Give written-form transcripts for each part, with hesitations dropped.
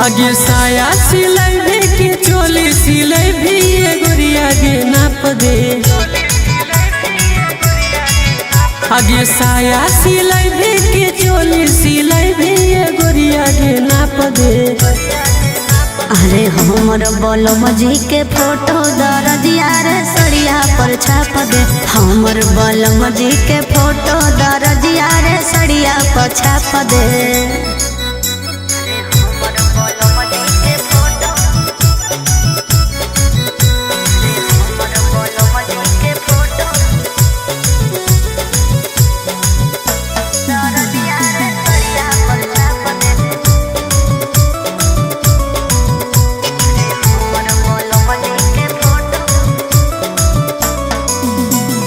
आगे साया सिलाई भी के चोली सिलाई भी गोरिया गे नाप दे। आगे साया सिलाई भी के चोली सिलाई भी गोरिया गे नाप दे। अरे हमर बलम जी के फोटो दरजिया रे सड़िया पर छाप दे। हमर बलम जी के फोटो दरजिया रे सड़िया पर छाप दे।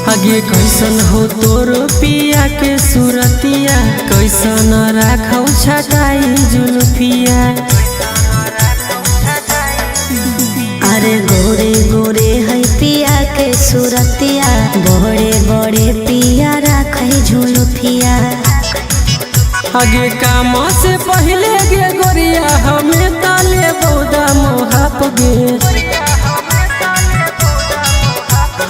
आगे कैसन हो तोर पिया के सूरतिया, कैसन राखौ छटाई जुल्फिया। अरे गोरे गोरे है पिया के सूरतिया, बड़े बड़े पिया राखे झुलफिया। आगे काम से पहले गे गोरिया हमें ताले बौदा मोहाप गे।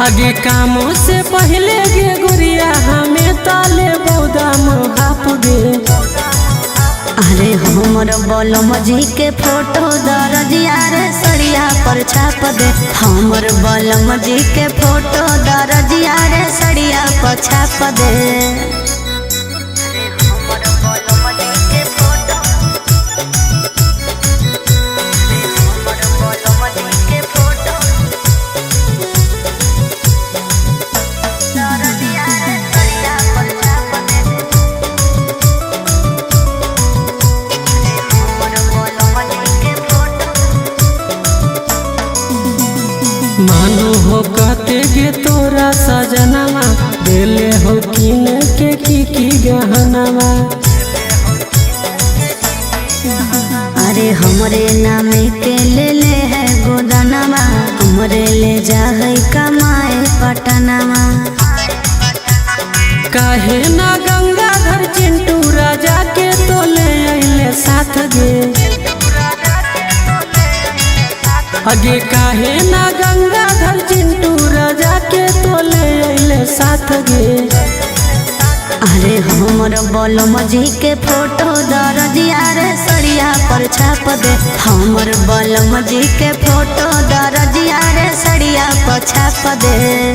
आगे काम से पहले गे गोरिया हमें ताले बौदा मोहाप गे। अरे हमर बलम जी के फोटो दरजिया रे सड़िया पर छाप दे। हमर बलम जी के फोटो दरजिया रे सड़िया पर छाप दे। मानो हो कहते गे तोरा सजनवा, देले हो किन के की गहनवा। अरे हमरे नामे के ले है गोदनवा, हमरे ले जा है कमाए पटनवा। काहे ना गंगाधर चिंटू राजा के तो ले अइले साथ गे। आगे काहे ना गंगाधर चिंटू राजा के तो ले अइले साथ गे। अरे हमर बलम जी के फोटो दरजिया रे सड़िया पर छाप दे। हमर बलम जी के फोटो दरजिया रे सड़िया पर छाप दे।